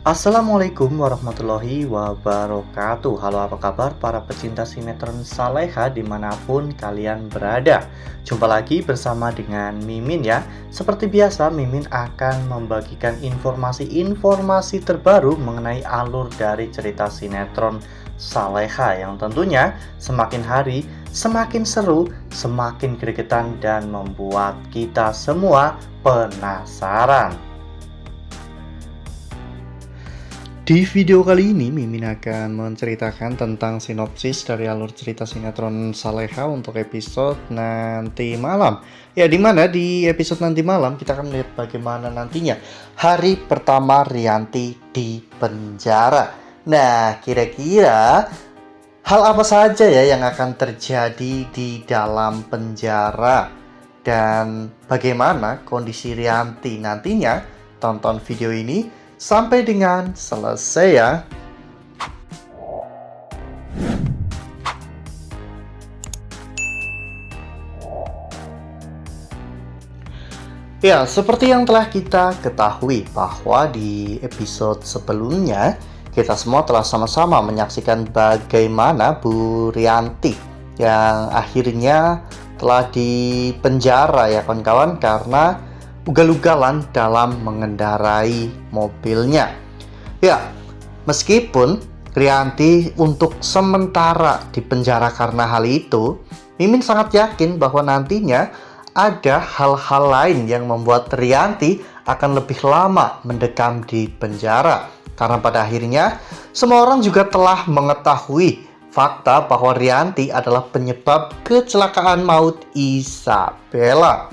Assalamualaikum warahmatullahi wabarakatuh. Halo, apa kabar para pecinta sinetron Saleha dimanapun kalian berada. Jumpa lagi bersama dengan Mimin ya. Seperti biasa, Mimin akan membagikan informasi-informasi terbaru mengenai alur dari cerita sinetron Saleha yang tentunya semakin hari semakin seru, semakin gregetan, dan membuat kita semua penasaran. Di video kali ini, Mimin akan menceritakan tentang sinopsis dari alur cerita sinetron Saleha untuk episode nanti malam. Ya, dimana di episode nanti malam kita akan melihat bagaimana nantinya hari pertama Rianti di penjara. Nah, kira-kira hal apa saja ya yang akan terjadi di dalam penjara? Dan bagaimana kondisi Rianti nantinya? Tonton video ini sampai dengan selesai ya. Ya, seperti yang telah kita ketahui bahwa di episode sebelumnya kita semua telah sama-sama menyaksikan bagaimana Bu Rianti yang akhirnya telah dipenjara ya kawan-kawan karena ugal-ugalan dalam mengendarai mobilnya. Ya, meskipun Rianti untuk sementara dipenjara karena hal itu, Mimin sangat yakin bahwa nantinya ada hal-hal lain yang membuat Rianti akan lebih lama mendekam di penjara. Karena pada akhirnya semua orang juga telah mengetahui fakta bahwa Rianti adalah penyebab kecelakaan maut Isabella.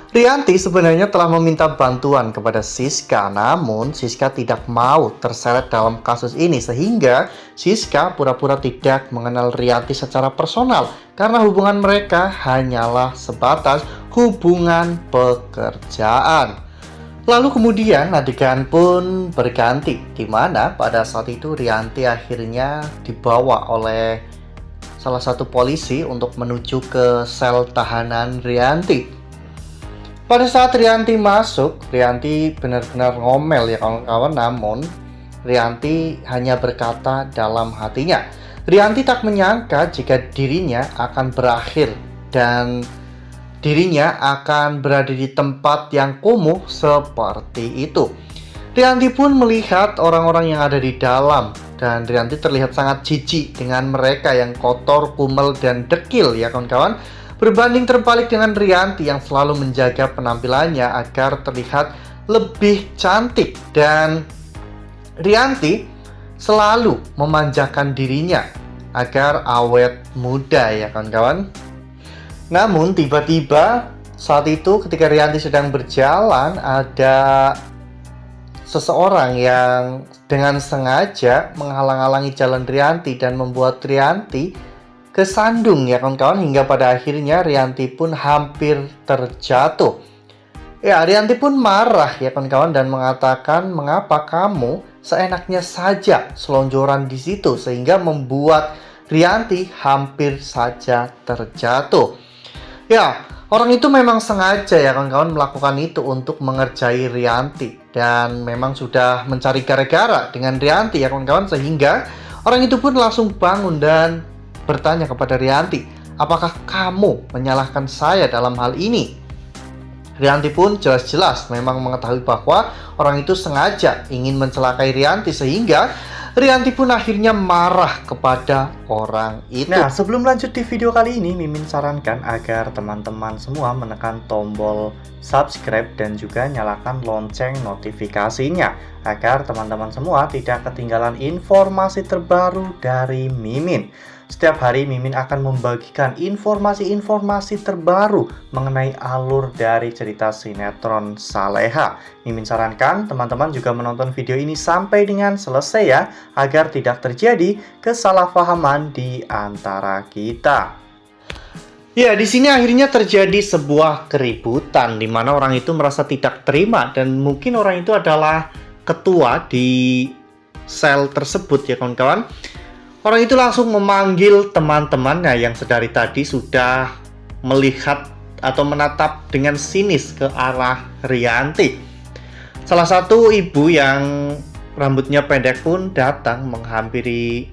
Rianti sebenarnya telah meminta bantuan kepada Siska, namun Siska tidak mau terseret dalam kasus ini sehingga Siska pura-pura tidak mengenal Rianti secara personal karena hubungan mereka hanyalah sebatas hubungan pekerjaan. Lalu kemudian adegan pun berganti di mana pada saat itu Rianti akhirnya dibawa oleh salah satu polisi untuk menuju ke sel tahanan Rianti. Pada saat Rianti masuk, Rianti benar-benar ngomel ya kawan-kawan, namun Rianti hanya berkata dalam hatinya. Rianti tak menyangka jika dirinya akan berakhir dan dirinya akan berada di tempat yang kumuh seperti itu. Rianti pun melihat orang-orang yang ada di dalam dan Rianti terlihat sangat jijik dengan mereka yang kotor, kumel, dan dekil ya kawan-kawan. Berbanding terbalik dengan Rianti yang selalu menjaga penampilannya agar terlihat lebih cantik, dan Rianti selalu memanjakan dirinya agar awet muda ya kawan-kawan. Namun tiba-tiba saat itu ketika Rianti sedang berjalan, ada seseorang yang dengan sengaja menghalang-halangi jalan Rianti dan membuat Rianti kesandung ya kawan-kawan, hingga pada akhirnya Rianti pun hampir terjatuh. Ya, Rianti pun marah ya kawan-kawan dan mengatakan, mengapa kamu seenaknya saja selonjoran di situ, sehingga membuat Rianti hampir saja terjatuh. Ya, orang itu memang sengaja ya kawan-kawan melakukan itu untuk mengerjai Rianti dan memang sudah mencari gara-gara dengan Rianti ya kawan-kawan, sehingga orang itu pun langsung bangun dan bertanya kepada Rianti, apakah kamu menyalahkan saya dalam hal ini? Rianti pun jelas-jelas memang mengetahui bahwa orang itu sengaja ingin mencelakai Rianti, sehingga Rianti pun akhirnya marah kepada orang itu. Nah, sebelum lanjut di video kali ini, Mimin sarankan agar teman-teman semua menekan tombol subscribe dan juga nyalakan lonceng notifikasinya agar teman-teman semua tidak ketinggalan informasi terbaru dari Mimin. Setiap hari Mimin akan membagikan informasi-informasi terbaru mengenai alur dari cerita sinetron Saleha. Mimin sarankan teman-teman juga menonton video ini sampai dengan selesai ya, agar tidak terjadi kesalahpahaman di antara kita. Ya, di sini akhirnya terjadi sebuah keributan di mana orang itu merasa tidak terima dan mungkin orang itu adalah ketua di sel tersebut ya kawan-kawan. Orang itu langsung memanggil teman-temannya yang sedari tadi sudah melihat atau menatap dengan sinis ke arah Rianti. Salah satu ibu yang rambutnya pendek pun datang menghampiri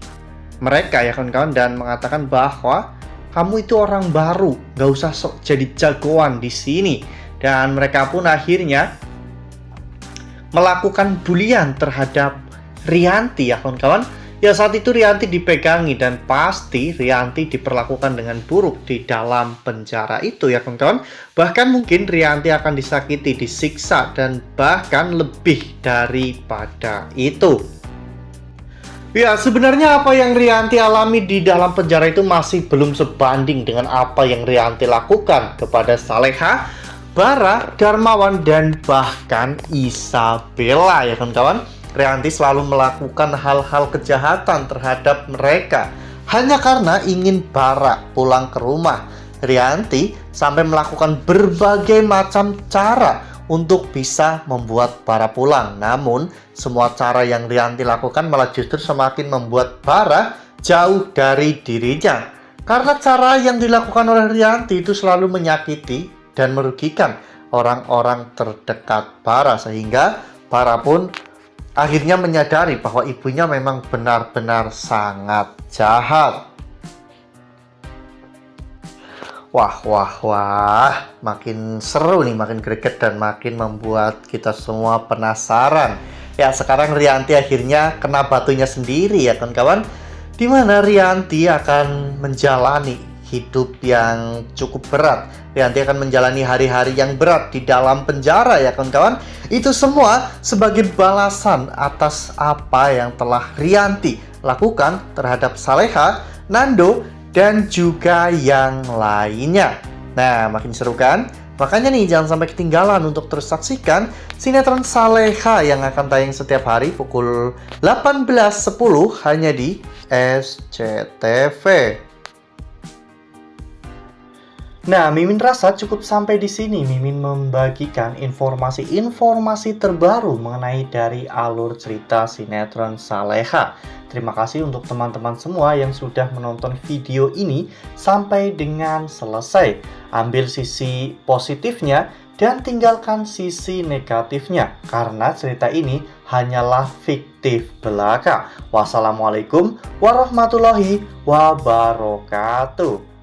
mereka ya kawan-kawan dan mengatakan bahwa kamu itu orang baru, gak usah sok jadi jagoan di sini. Dan mereka pun akhirnya melakukan bulian terhadap Rianti ya kawan-kawan. Ya saat itu Rianti dipegangi dan pasti Rianti diperlakukan dengan buruk di dalam penjara itu ya kawan-kawan. Bahkan mungkin Rianti akan disakiti, disiksa, dan bahkan lebih daripada itu. Ya sebenarnya apa yang Rianti alami di dalam penjara itu masih belum sebanding dengan apa yang Rianti lakukan kepada Saleha, Bara, Darmawan, dan bahkan Isabella ya kawan-kawan. Rianti selalu melakukan hal-hal kejahatan terhadap mereka hanya karena ingin Bara pulang ke rumah. Rianti sampai melakukan berbagai macam cara untuk bisa membuat Bara pulang. Namun, semua cara yang Rianti lakukan malah justru semakin membuat Bara jauh dari dirinya. Karena cara yang dilakukan oleh Rianti itu selalu menyakiti dan merugikan orang-orang terdekat Bara, sehingga Bara pun akhirnya menyadari bahwa ibunya memang benar-benar sangat jahat. Wah, makin seru nih, makin greget dan makin membuat kita semua penasaran. Ya, sekarang Rianti akhirnya kena batunya sendiri ya kawan-kawan. Dimana Rianti akan menjalani hidup yang cukup berat. Rianti akan menjalani hari-hari yang berat di dalam penjara ya kawan-kawan. Itu semua sebagai balasan atas apa yang telah Rianti lakukan terhadap Saleha, Nando, dan juga yang lainnya. Nah, makin seru kan? Makanya nih jangan sampai ketinggalan untuk terus saksikan sinetron Saleha yang akan tayang setiap hari pukul 18.10 hanya di SCTV. Nah, Mimin rasa cukup sampai di sini. Mimin membagikan informasi-informasi terbaru mengenai dari alur cerita sinetron Saleha. Terima kasih untuk teman-teman semua yang sudah menonton video ini sampai dengan selesai. Ambil sisi positifnya dan tinggalkan sisi negatifnya, karena cerita ini hanyalah fiktif belaka. Wassalamualaikum warahmatullahi wabarakatuh.